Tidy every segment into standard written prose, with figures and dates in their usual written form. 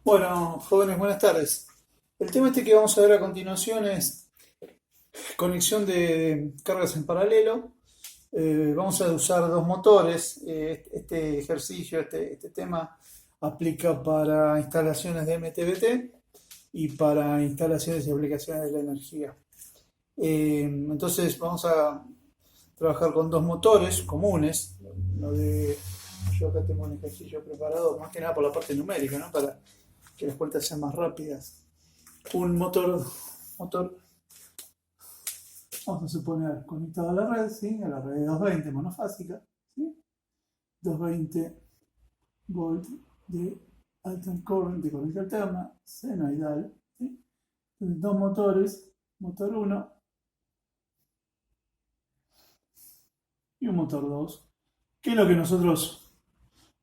Bueno, jóvenes, buenas tardes. El tema este que vamos a ver a continuación es conexión de cargas en paralelo. Vamos a usar dos motores. Este ejercicio, este tema aplica para instalaciones de MTBT y para instalaciones y aplicaciones de la energía. Entonces vamos a trabajar con dos motores comunes. Yo acá tengo un ejercicio preparado más que nada por la parte numérica, ¿no? Para que las cuentas sean más rápidas. Un motor, vamos a suponer, conectado a la red, ¿sí? A la red de 220 monofásica, ¿sí? 220 volt de alternate current, de corriente alterna, senoidal, ¿sí? Entonces, dos motores, motor 1 y un motor 2, que es lo que nosotros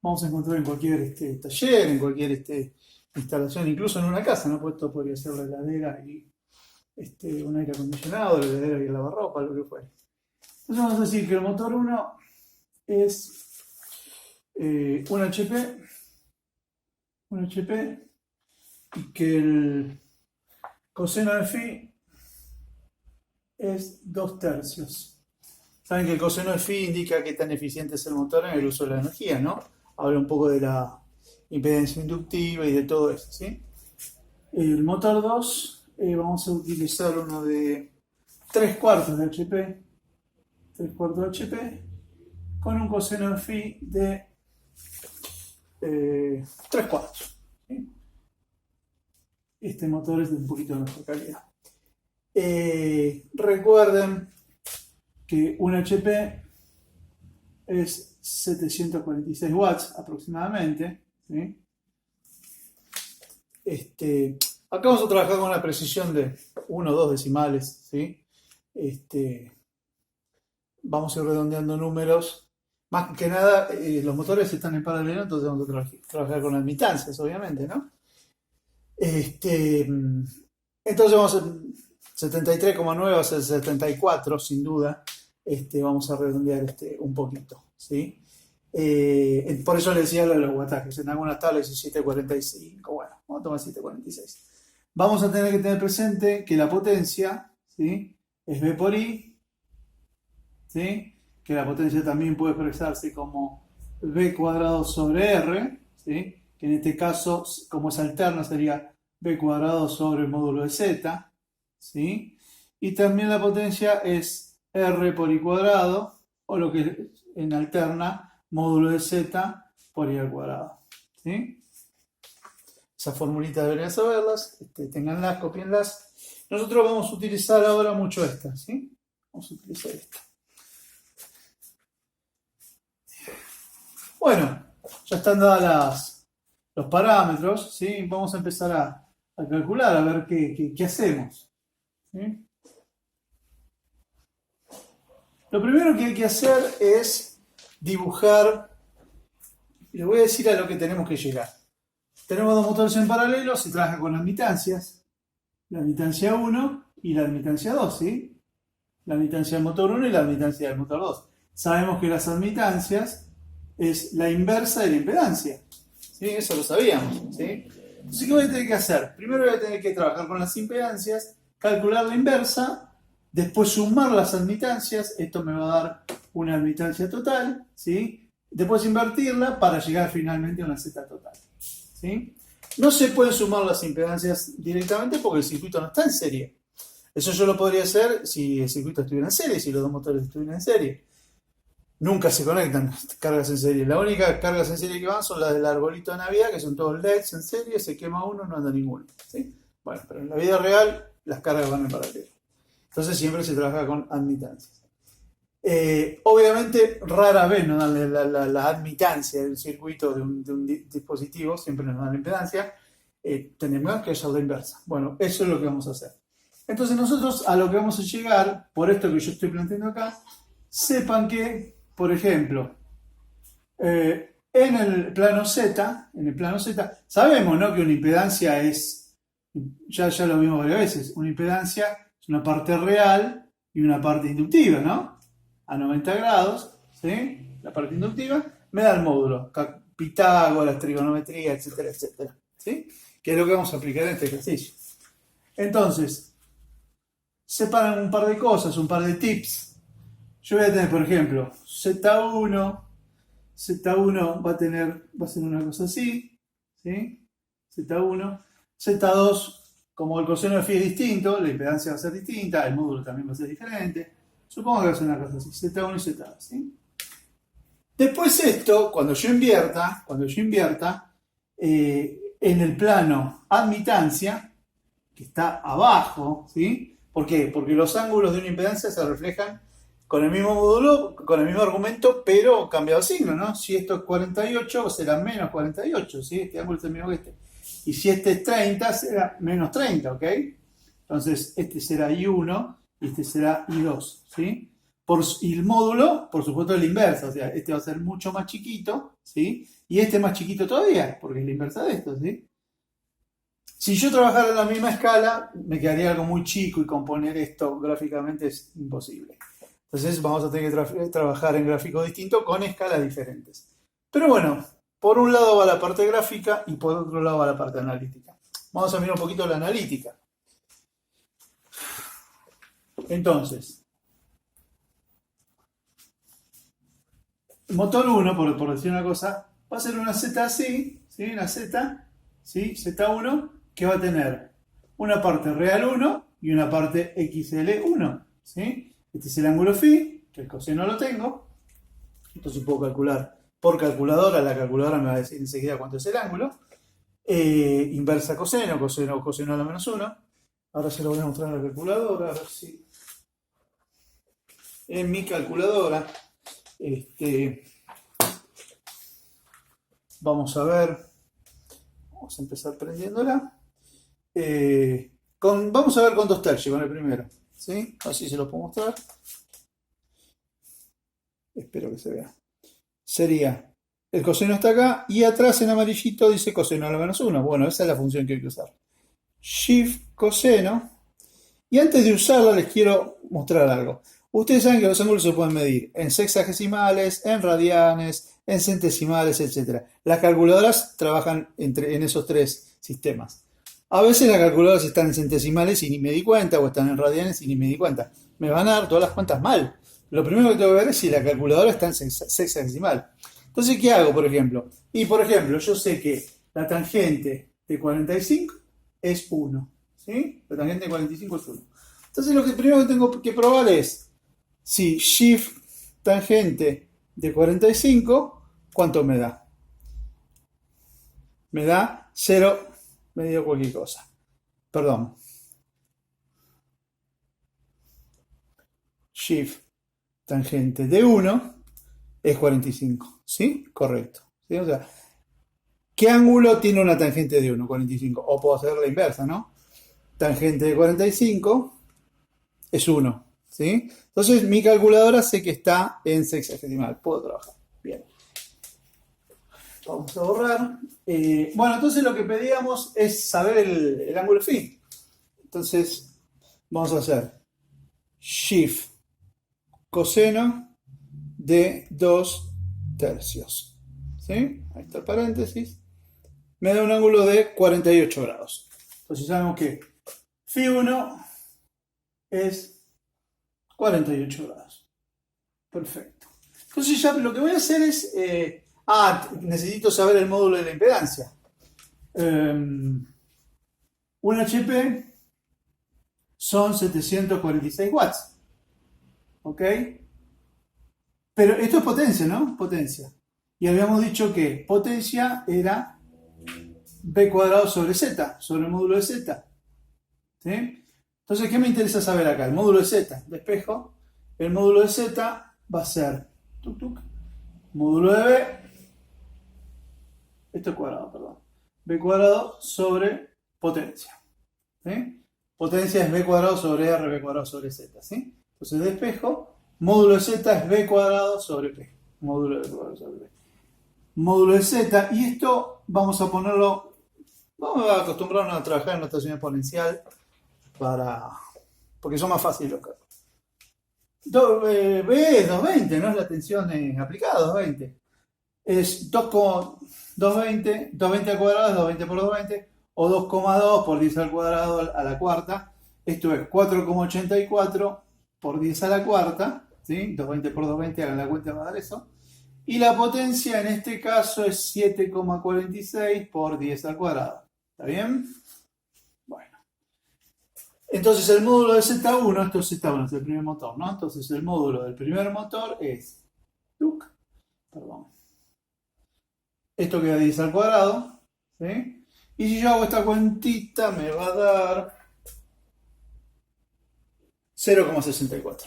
vamos a encontrar en cualquier taller, en cualquier instalación, incluso en una casa, ¿no? Pues esto podría ser la heladera y un aire acondicionado, la heladera y el lavarropa, lo que fuera. Entonces vamos a decir que el motor 1 es un HP, y que el coseno de phi es 2/3. Saben que el coseno de phi indica qué tan eficiente es el motor en el uso de la energía, ¿no? Habla un poco de la impedancia inductiva y de todo eso, ¿sí? El motor 2, vamos a utilizar uno de 3/4 de HP, 3/4 de HP, con un coseno de phi de 3/4. ¿Sí? Este motor es de un poquito mejor calidad. Recuerden que un HP es 746 watts aproximadamente, ¿sí? Acá vamos a trabajar con una precisión de 1 o 2 decimales, ¿sí? Vamos a ir redondeando números. Más que nada, los motores están en paralelo, entonces vamos a trabajar con admitancias, obviamente, ¿no? Entonces vamos a 73,9 va a ser 74, sin duda. Vamos a redondear un poquito, ¿sí? Por eso le decía lo de los wattajes. En algunas tablas es 745. Bueno, vamos a tomar 746. Vamos a tener que tener presente que la potencia, ¿sí? Es V por I, ¿sí? Que la potencia también puede expresarse como V cuadrado sobre R, ¿sí? Que en este caso, como es alterna, sería V cuadrado sobre el módulo de Z, ¿sí? Y también la potencia es R por I cuadrado, o lo que en alterna, módulo de Z por I al cuadrado, ¿sí? Esas formulitas deberían saberlas, ténganlas, copienlas. Nosotros vamos a utilizar ahora mucho esta, ¿sí? Vamos a utilizar esta. Bueno, ya están dadas los parámetros, ¿sí? Vamos a empezar a calcular, a ver qué hacemos, ¿sí? Lo primero que hay que hacer es dibujar, les voy a decir a lo que tenemos que llegar. Tenemos dos motores en paralelo, se trabaja con admitancias, la admitancia 1 y la admitancia 2, ¿sí? La admitancia del motor 1 y la admitancia del motor 2. Sabemos que las admitancias es la inversa de la impedancia, ¿sí? Eso lo sabíamos, ¿sí? Entonces, ¿qué voy a tener que hacer? Primero voy a tener que trabajar con las impedancias, calcular la inversa, después sumar las admitancias, esto me va a dar una admitancia total, ¿sí? Después invertirla para llegar finalmente a una Z total, ¿sí? No se pueden sumar las impedancias directamente porque el circuito no está en serie. Eso yo lo podría hacer si el circuito estuviera en serie, si los dos motores estuvieran en serie. Nunca se conectan cargas en serie. Las únicas cargas en serie que van son las del arbolito de Navidad, que son todos LEDs en serie, se quema uno, no anda ninguno, ¿sí? Bueno, pero en la vida real las cargas van en paralelo. Entonces siempre se trabaja con admitancias. Obviamente rara vez nos dan la admitancia del circuito de un dispositivo, siempre nos dan la impedancia. Tenemos que usar la inversa. Bueno, eso es lo que vamos a hacer. Entonces nosotros a lo que vamos a llegar, por esto que yo estoy planteando acá, sepan que, por ejemplo, en el plano Z, sabemos, ¿no?, que una impedancia es, ya lo vimos varias veces, una impedancia es una parte real y una parte inductiva, ¿no? A 90 grados, ¿sí? La parte inductiva me da el módulo, Pitágoras, trigonometría, etcétera, etcétera. ¿sí? Que es lo que vamos a aplicar en este ejercicio. Entonces, separan un par de cosas, un par de tips. Yo voy a tener, por ejemplo, Z1 va a ser una cosa así, ¿sí? Z1, Z2, como el coseno de phi es distinto, la impedancia va a ser distinta, el módulo también va a ser diferente. Supongo que va a ser una cosa así, Z1 y Z2, ¿sí? Después esto, cuando yo invierta, en el plano admitancia, que está abajo, ¿sí? ¿Por qué? Porque los ángulos de una impedancia se reflejan con el mismo módulo, con el mismo argumento, pero cambiado de signo, ¿no? Si esto es 48, será menos 48, ¿sí? Este ángulo es el mismo que este. Y si este es 30, será menos 30, ¿ok? Entonces, este será I1 y este será I2, ¿sí? Y el módulo, por supuesto, es la inversa, o sea, este va a ser mucho más chiquito, ¿sí? Y este más chiquito todavía, porque es la inversa de esto, ¿sí? Si yo trabajara en la misma escala, me quedaría algo muy chico y componer esto gráficamente es imposible. Entonces vamos a tener que trabajar en gráficos distintos con escalas diferentes. Pero bueno, por un lado va la parte gráfica y por otro lado va la parte analítica. Vamos a mirar un poquito la analítica. Entonces, motor 1, por decir una cosa, va a ser una Z así, ¿sí? Una Z, ¿sí? Z1, que va a tener una parte real 1 y una parte XL1, ¿sí? Este es el ángulo phi, que el coseno lo tengo. Entonces puedo calcular por calculadora, la calculadora me va a decir enseguida cuánto es el ángulo. Inversa coseno a la menos 1. Ahora se lo voy a mostrar en la calculadora, a ver si... En mi calculadora, vamos a ver, vamos a empezar prendiéndola. Vamos a ver con 2 tercios, con el primero, ¿sí? Así se lo puedo mostrar. Espero que se vea. Sería, el coseno está acá y atrás en amarillito dice coseno a la menos 1. Bueno, esa es la función que hay que usar. Shift coseno. Y antes de usarla les quiero mostrar algo. Ustedes saben que los ángulos se pueden medir en sexagesimales, en radianes, en centesimales, etc. Las calculadoras trabajan en esos 3 sistemas. A veces las calculadoras están en centesimales y ni me di cuenta, o están en radianes y ni me di cuenta. Me van a dar todas las cuentas mal. Lo primero que tengo que ver es si la calculadora está en sexagesimal. Entonces, ¿qué hago, por ejemplo? Por ejemplo, yo sé que la tangente de 45 es 1. ¿Sí? La tangente de 45 es 1. Entonces, lo que primero que tengo que probar es si shift tangente de 45, ¿cuánto me da? Me da 0, me dio cualquier cosa. Perdón. Shift tangente de 1 es 45, ¿sí? Correcto. ¿Sí? O sea, ¿qué ángulo tiene una tangente de 1? 45. O puedo hacer la inversa, ¿no? Tangente de 45 es 1, ¿sí? Entonces mi calculadora sé que está en sexagesimal. Puedo trabajar. Bien. Vamos a borrar. Bueno, entonces lo que pedíamos es saber el ángulo phi. Entonces vamos a hacer shift coseno de 2 tercios. ¿Sí? Ahí está el paréntesis. Me da un ángulo de 48 grados. Entonces sabemos que phi1 es 48 grados. Perfecto. Entonces ya lo que voy a hacer es... necesito saber el módulo de la impedancia. Un HP son 746 watts. ¿Ok? Pero esto es potencia, ¿no? Potencia. Y habíamos dicho que potencia era B cuadrado sobre Z, sobre el módulo de Z. ¿Sí? Entonces, ¿qué me interesa saber acá? El módulo de Z, despejo. El módulo de Z va a ser módulo de B. Esto es cuadrado, perdón. B cuadrado sobre potencia. ¿Sí? Potencia es B cuadrado sobre R, B cuadrado sobre Z. ¿Sí? Entonces, despejo. Módulo de Z es B cuadrado sobre P. Módulo de B cuadrado sobre P. Módulo de Z. Y esto vamos a ponerlo... Vamos a acostumbrarnos a trabajar en notación exponencial porque son más fáciles los cálculos. B es 220, ¿no? Es la tensión aplicada, 220. Es 2, 220, 220 al cuadrado es 220 por 220, o 2,2 por 10 al cuadrado a la cuarta. Esto es 4,84 por 10 a la cuarta, ¿sí? 220 por 220, hagan la cuenta, va a dar eso. Y la potencia en este caso es 7,46 por 10 al cuadrado. ¿Está bien? Bueno. Entonces el módulo de Z1, esto es Z1, es el primer motor, ¿no? Entonces el módulo del primer motor es, perdón, esto queda 10 al cuadrado, ¿sí? Y si yo hago esta cuentita me va a dar 0,64.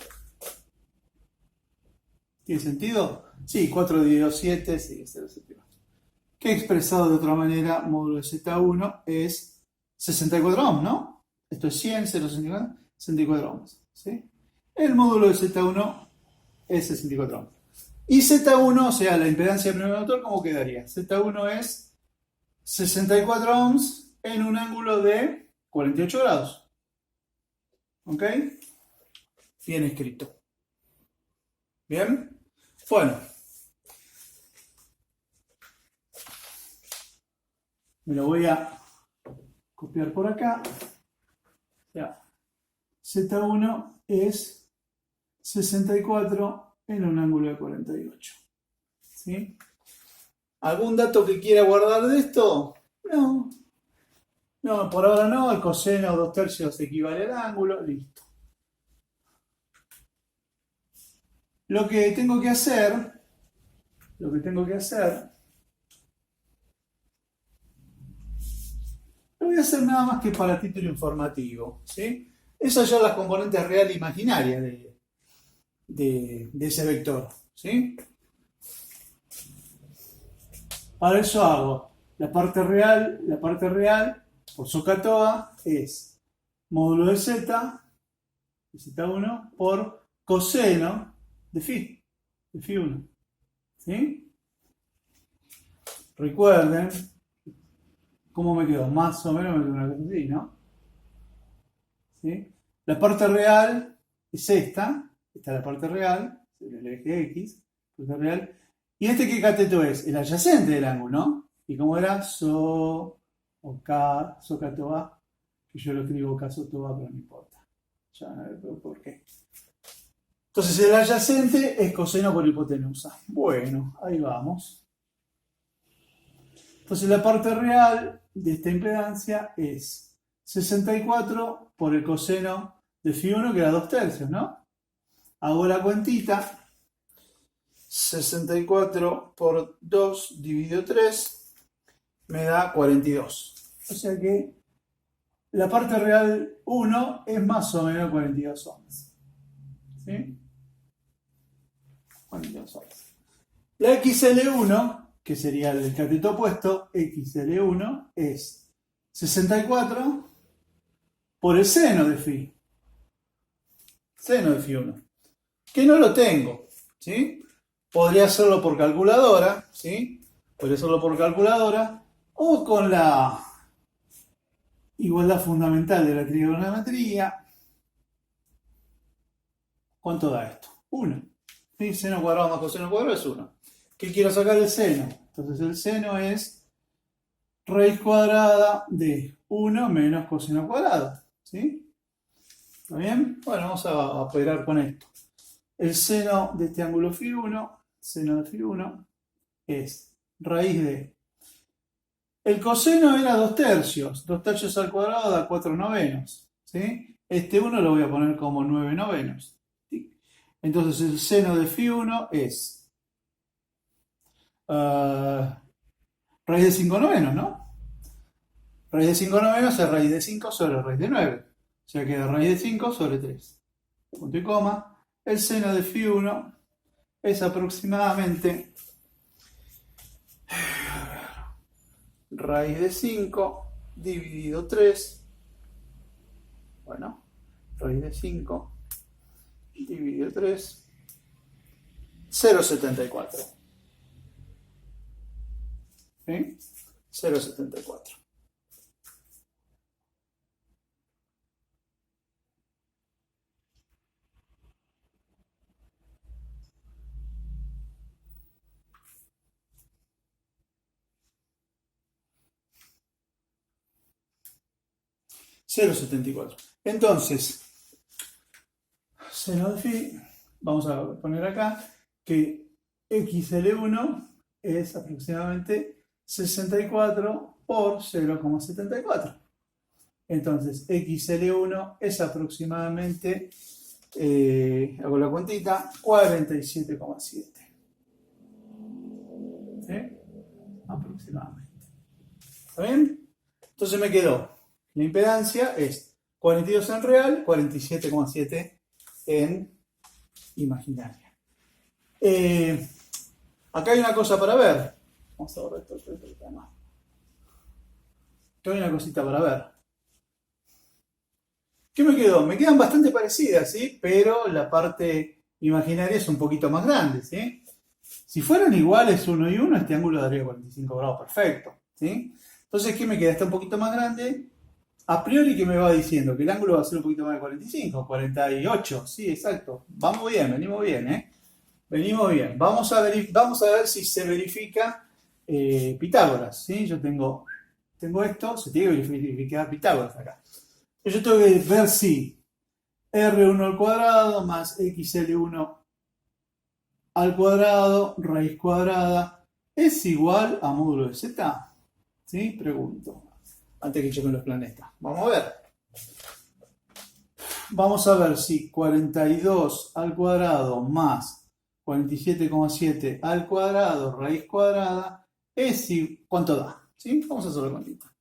¿Tiene sentido? Sí, 4 dividido 7, sí, 0,64. Que expresado de otra manera, módulo de Z1 es 64 ohms, ¿no? Esto es 100, 0,64, 64 ohms, ¿sí? El módulo de Z1 es 64 ohms. Y Z1, o sea, la impedancia del primer motor, ¿cómo quedaría? Z1 es 64 ohms en un ángulo de 48 grados. ¿Ok? Bien escrito. ¿Bien? Bueno. Me lo voy a copiar por acá. Ya. Z1 es 64 en un ángulo de 48. ¿Sí? ¿Algún dato que quiera guardar de esto? No. No, por ahora no. El coseno 2/3 equivale al ángulo. Listo. Lo que tengo que hacer, no voy a hacer nada más que para título informativo. ¿Sí? Esas son las componentes real e imaginarias de ese vector. ¿Sí? Para eso hago la parte real por SOHCAHTOA es módulo de Z, de Z1, por coseno de Φ1. ¿Sí? Recuerden, ¿cómo me quedó? Más o menos me quedó una cosa así, ¿no? ¿Sí? La parte real es esta es la parte real, el eje X, parte real. ¿Y este qué cateto es? El adyacente del ángulo, ¿no? Y como era SO o K, SOHCAHTOA, que yo lo escribo KSOHCAHTOA, pero no importa. Ya van a ver por qué. Entonces el adyacente es coseno por hipotenusa. Bueno, ahí vamos. Entonces la parte real de esta impedancia es 64 por el coseno de Φ1, que era 2/3, ¿no? Hago la cuentita. 64 por 2 dividido 3 me da 42. O sea que la parte real 1 es más o menos 42 ohms. ¿Sí? 42 ohms. La XL1, que sería el cateto opuesto, XL1 es 64 por el seno de Φ. Seno de Φ1. Que no lo tengo. ¿Sí? Podría hacerlo por calculadora. ¿Sí? Podría hacerlo por calculadora. O con la igualdad fundamental de la trigonometría. ¿Cuánto da esto? 1. ¿Sí? Seno cuadrado más coseno cuadrado es 1. ¿Qué quiero sacar el seno? Entonces el seno es raíz cuadrada de 1 menos coseno cuadrado. ¿Sí? ¿Está bien? Bueno, vamos a operar con esto. El seno de este ángulo Φ1, seno de Φ1, es raíz de... El coseno era 2/3. 2/3 al cuadrado da 4/9. ¿Sí? Este 1 lo voy a poner como 9/9. ¿Sí? Entonces el seno de Φ1 es raíz de 5/9, ¿no? Raíz de 5/9 es raíz de 5 sobre raíz de 9. O sea, queda raíz de 5 sobre 3. Punto y coma. El seno de Φ1 es aproximadamente raíz de 5 dividido 3. Bueno, raíz de 5 dividido 3. 0,74. ¿Sí? 0,74. 0,74. Entonces, seno de phi, vamos a poner acá que xl1 es aproximadamente 64 por 0,74. Entonces, xl1 es aproximadamente, hago la cuentita, 47,7. ¿Sí? Aproximadamente. ¿Está bien? Entonces me quedó, la impedancia es 42 en real, 47,7 en imaginaria. Acá hay una cosa para ver. Vamos a borrar esto. Acá hay una cosita para ver. ¿Qué me quedó? Me quedan bastante parecidas, ¿sí? Pero la parte imaginaria es un poquito más grande, ¿sí? Si fueran iguales 1 y 1, este ángulo daría 45 grados perfecto, ¿sí? Entonces, ¿qué me queda? Está un poquito más grande. A priori, ¿qué me va diciendo? Que el ángulo va a ser un poquito más de 45, 48. Sí, exacto. Vamos bien, venimos bien, ¿eh? Venimos bien. Vamos a ver si se verifica Pitágoras, ¿sí? Yo tengo esto, se tiene que verificar Pitágoras acá. Yo tengo que ver si R1 al cuadrado más XL1 al cuadrado raíz cuadrada es igual a módulo de Z. ¿Sí? Pregunto. Antes que choquen los planetas. Vamos a ver. Vamos a ver si 42 al cuadrado más 47,7 al cuadrado raíz cuadrada es igual. ¿Cuánto da? ¿Sí? Vamos a hacer la cuantita.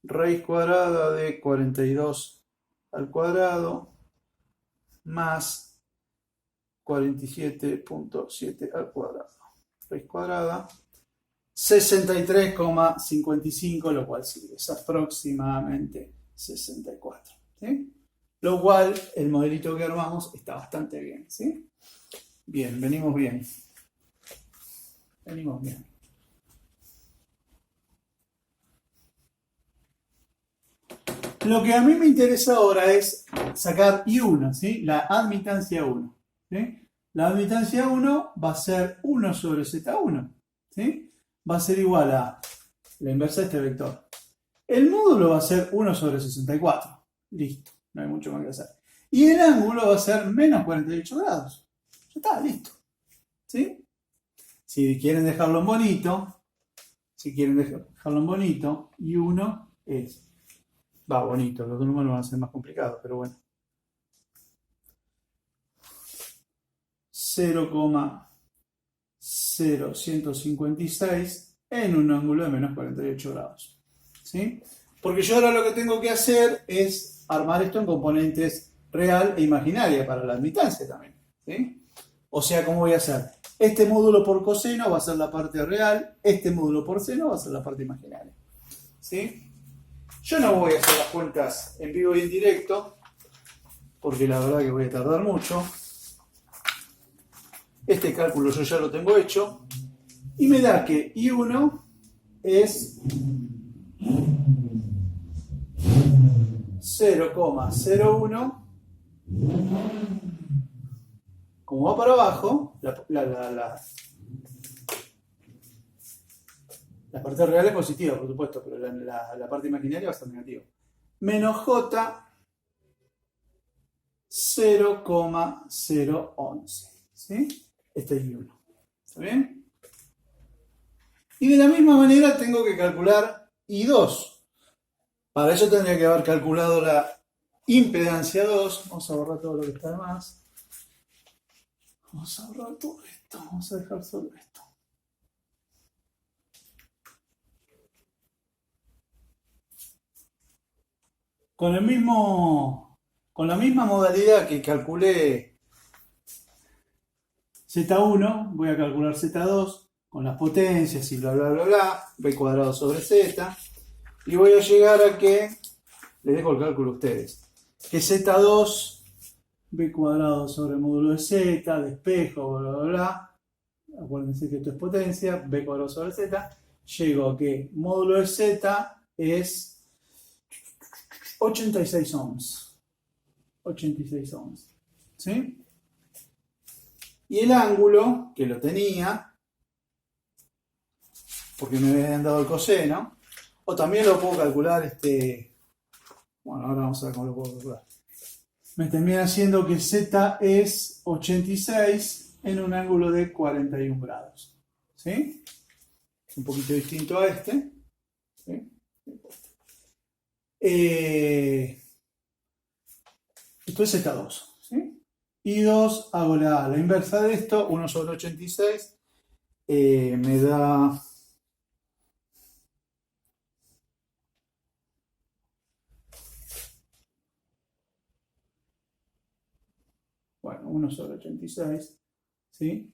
Raíz cuadrada de 42 al cuadrado más 47,7 al cuadrado. Raíz cuadrada 63,55, lo cual sí, es aproximadamente 64. ¿Sí? Lo cual, el modelito que armamos está bastante bien. ¿Sí? Bien, venimos bien. Venimos bien. Lo que a mí me interesa ahora es sacar I1, ¿sí? La admitancia 1. ¿Sí? La admitancia 1 va a ser 1 sobre Z1. ¿Sí? Va a ser igual a la inversa de este vector. El módulo va a ser 1 sobre 64. Listo, no hay mucho más que hacer. Y el ángulo va a ser menos 48 grados. Ya está, listo. ¿Sí? Si quieren dejarlo en bonito, I1 es... Va, bonito, los números van a ser más complicados, pero bueno. 0,0156 en un ángulo de menos 48 grados. ¿Sí? Porque yo ahora lo que tengo que hacer es armar esto en componentes real e imaginaria para la admitancia también. ¿Sí? O sea, ¿cómo voy a hacer? Este módulo por coseno va a ser la parte real, este módulo por seno va a ser la parte imaginaria. ¿Sí? Yo no voy a hacer las cuentas en vivo y en directo, porque la verdad que voy a tardar mucho. Este cálculo yo ya lo tengo hecho. Y me da que I1 es 0,01. Como va para abajo, la parte real es positiva, por supuesto, pero la parte imaginaria va a ser negativa. Menos J 0,011. ¿Sí? Este es I1. ¿Está bien? Y de la misma manera tengo que calcular I2. Para eso tendría que haber calculado la impedancia 2. Vamos a borrar todo lo que está de más. Vamos a borrar todo esto. Vamos a dejar solo esto. Con la misma modalidad que calculé Z1, voy a calcular Z2 con las potencias y bla bla bla bla, B cuadrado sobre Z, y voy a llegar a que, les dejo el cálculo a ustedes, que Z2, B cuadrado sobre módulo de Z, de espejo, bla bla bla, acuérdense que esto es potencia, B cuadrado sobre Z, llego a que módulo de Z es 86 ohms. 86 ohms. ¿Sí? Y el ángulo, que lo tenía, porque me habían dado el coseno, O también lo puedo calcular, bueno, ahora vamos a ver cómo lo puedo calcular. Me termina haciendo que Z es 86 en un ángulo de 41 grados. ¿Sí? Un poquito distinto a este. ¿Sí? Esto es Z2. ¿Sí? Y 2, hago la inversa de esto, 1 sobre 86, me da... Bueno, 1 sobre 86, ¿sí?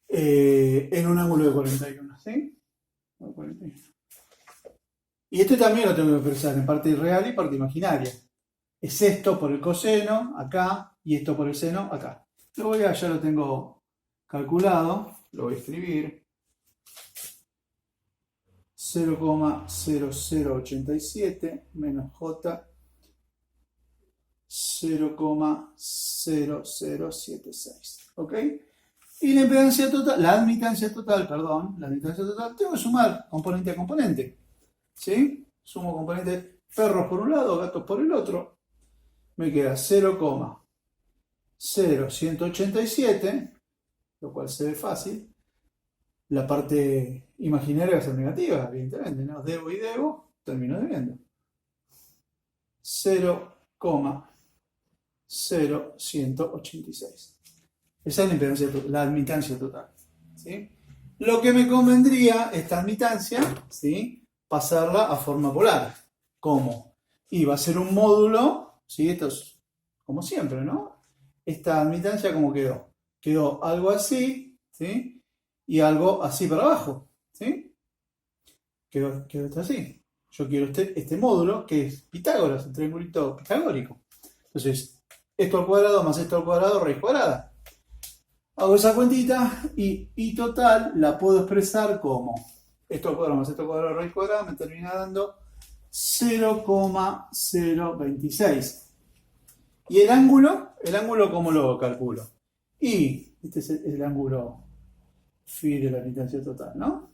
En un ángulo de 41, ¿sí? 41. Y este también lo tengo que expresar en parte real y parte imaginaria. Es esto por el coseno, acá, y esto por el seno, acá. Ya lo tengo calculado, lo voy a escribir. 0,0087 menos J 0,0076. ¿Ok? Y la admitancia total, tengo que sumar componente a componente. ¿Sí? Sumo componentes perros por un lado, gatos por el otro. Me queda 0,0187, lo cual se ve fácil. La parte imaginaria va a ser negativa, evidentemente, ¿no? Debo y debo, termino debiendo. 0,0186. Esa es la admitancia total. ¿Sí? Lo que me convendría, esta admitancia, ¿sí? Pasarla a forma polar. ¿Cómo? Y va a ser un módulo, ¿sí? Esto es como siempre, ¿no? Esta admitancia, ¿cómo quedó? Quedó algo así, ¿sí? Y algo así para abajo, ¿sí? Quedó esto así. Yo quiero este módulo, que es Pitágoras, el triangulito pitagórico. Entonces, esto al cuadrado más esto al cuadrado, raíz cuadrada. Hago esa cuentita y total la puedo expresar como esto al cuadrado más esto al cuadrado, raíz cuadrada, me termina dando 0,026. ¿Y el ángulo? ¿El ángulo cómo lo calculo? Y este es el ángulo phi de la admitancia total, ¿no?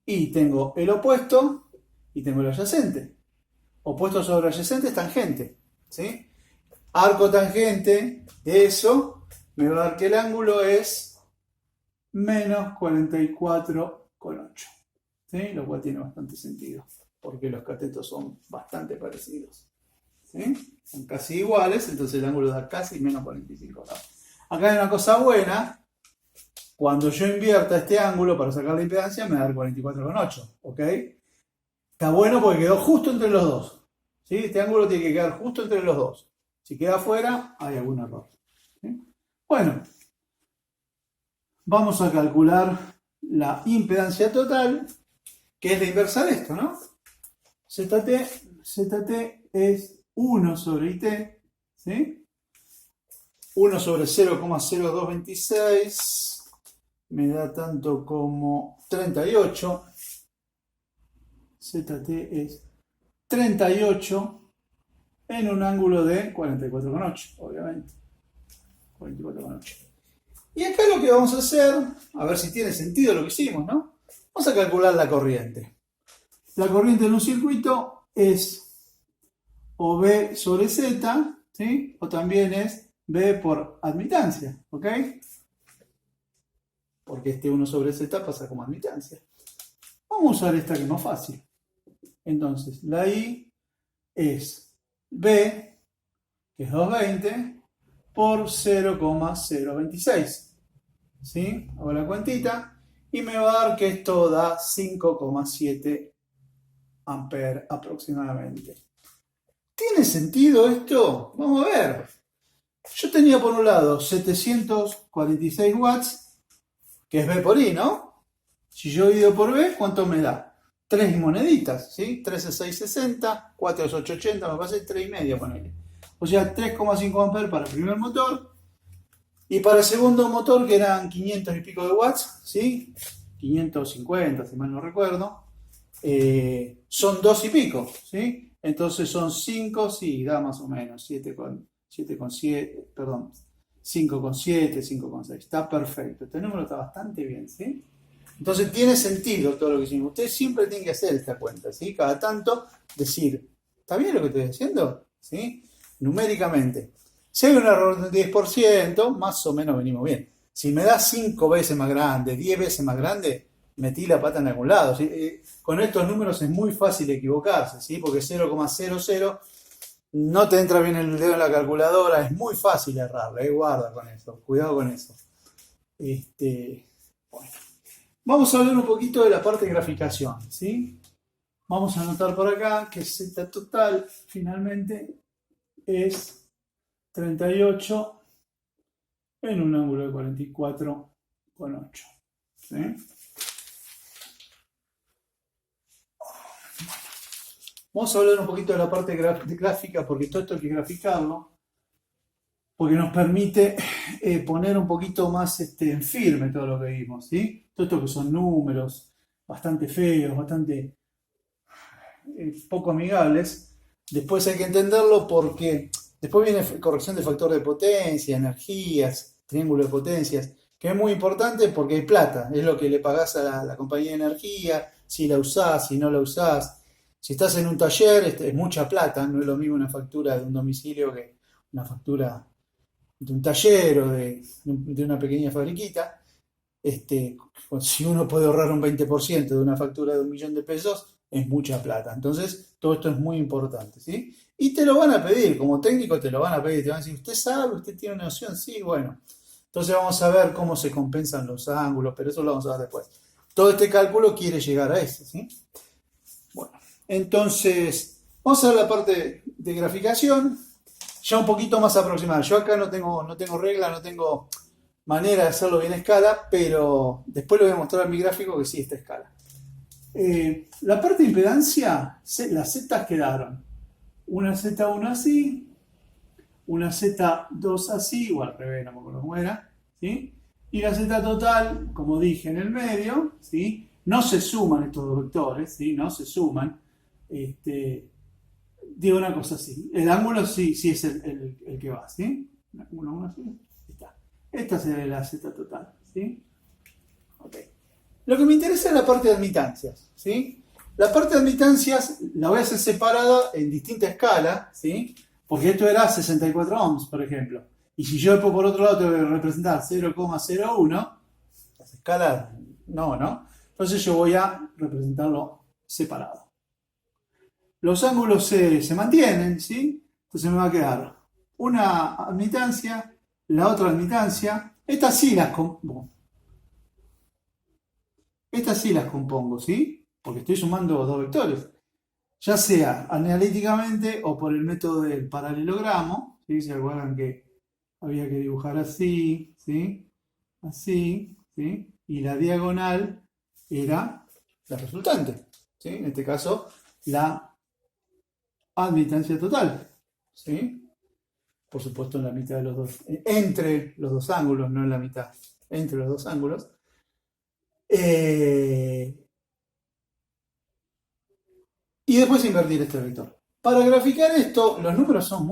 Y tengo el opuesto y tengo el adyacente. Opuesto sobre adyacente es tangente, ¿sí? Arco tangente de eso me va a dar que el ángulo es menos 44,8, ¿sí? Lo cual tiene bastante sentido, porque los catetos son bastante parecidos, ¿sí? Son casi iguales, entonces el ángulo da casi menos 45 grados. Acá hay una cosa buena. Cuando yo invierta este ángulo para sacar la impedancia, me va a dar 44,8, ¿ok? Está bueno porque quedó justo entre los dos, ¿sí? Este ángulo tiene que quedar justo entre los dos. Si queda afuera, hay algún error, ¿sí? Bueno, vamos a calcular la impedancia total, que es la inversa de esto, ¿no? ZT es 1 sobre IT, ¿sí? 1 sobre 0,0226 me da tanto como 38. ZT es 38 en un ángulo de 44,8, obviamente. 44,8. Y acá lo que vamos a hacer, a ver si tiene sentido lo que hicimos, ¿no? Vamos a calcular la corriente. La corriente en un circuito es o B sobre Z, ¿sí? O también es B por admitancia, ¿ok? Porque este 1 sobre Z pasa como admitancia. Vamos a usar esta que es más fácil. Entonces, la I es B, que es 220, por 0,026. ¿Sí? Hago la cuentita y me va a dar que esto da 5,7 amperes aproximadamente. ¿Tiene sentido esto? Vamos a ver. Yo tenía por un lado 746 watts, que es B por I, ¿no? Si yo divido por B, ¿cuánto me da? 3 moneditas, ¿sí? 3 es 660, 4 es 880, me pasa 3,5, ponele. O sea, 3,5 amperes para el primer motor. Y para el segundo motor, que eran 500 y pico de watts, ¿sí? 550, si mal no recuerdo. Son 2 y pico, ¿sí? Entonces son 5, sí, da más o menos, 7,7, perdón, 5,7, 5,6. Está perfecto. Este número está bastante bien, ¿sí? Entonces tiene sentido todo lo que hicimos. Ustedes siempre tienen que hacer esta cuenta, ¿sí? Cada tanto decir, ¿está bien lo que estoy haciendo? ¿Sí? Numéricamente. Si hay un error del 10%, más o menos venimos bien. Si me da 5 veces más grande, 10 veces más grande, metí la pata en algún lado. ¿Sí? Con estos números es muy fácil equivocarse, ¿sí? Porque 0,00 no te entra bien el dedo en la calculadora, es muy fácil errarle, guarda con eso, cuidado con eso. Bueno. Vamos a hablar un poquito de la parte de graficación, ¿sí? Vamos a anotar por acá que Z total finalmente es 38 en un ángulo de 44,8. ¿Sí? Vamos a hablar un poquito de la parte gráfica, porque todo esto hay que graficarlo, porque nos permite poner un poquito más en firme todo lo que vimos, ¿sí? Todo esto que son números bastante feos, bastante poco amigables, después hay que entenderlo porque después viene corrección de factor de potencia, energías, triángulo de potencias, que es muy importante porque hay plata, es lo que le pagás a la compañía de energía, si la usás, si no la usás. Si estás en un taller, es mucha plata, no es lo mismo una factura de un domicilio que una factura de un taller o de una pequeña fabriquita. Si uno puede ahorrar un 20% de una factura de 1.000.000 de pesos, es mucha plata. Entonces, todo esto es muy importante, ¿sí? Y te lo van a pedir, como técnico te lo van a pedir, te van a decir, ¿usted sabe? ¿Usted tiene una noción? Sí, bueno. Entonces vamos a ver cómo se compensan los ángulos, pero eso lo vamos a ver después. Todo este cálculo quiere llegar a eso, ¿sí? Bueno, entonces, vamos a ver la parte de graficación, ya un poquito más aproximada. Yo acá no tengo regla, no tengo manera de hacerlo bien a escala, pero después le voy a mostrar en mi gráfico que sí está a escala. La parte de impedancia, las zetas quedaron. Una Z1 así, una Z2 así, o al revés, no me acuerdo cómo era, ¿sí? Y la Z total, como dije, en el medio, ¿sí? No se suman estos dos vectores, ¿sí? No se suman. Digo una cosa así, el ángulo sí es el que va, ¿sí? Un ángulo así, está. Esta sería la Z total, ¿sí? Ok. Lo que me interesa es la parte de admitancias, ¿sí? La parte de admitancias la voy a hacer separada en distinta escala, ¿sí? Porque esto era 64 ohms, por ejemplo. Y si yo por otro lado tengo que representar 0,01, las escalas no. Entonces yo voy a representarlo separado. Los ángulos se mantienen, ¿sí? Entonces me va a quedar una admitancia, la otra admitancia. Estas sí las compongo, ¿sí? Porque estoy sumando dos vectores. Ya sea analíticamente o por el método del paralelogramo, ¿sí? ¿Se acuerdan que había que dibujar así, ¿sí? Así, ¿sí? Y la diagonal era la resultante, ¿sí? En este caso, la admitancia total, ¿sí? Por supuesto en la mitad de los dos, entre los dos ángulos, no en la mitad, entre los dos ángulos. Y después invertir este vector. Para graficar esto, los números son muy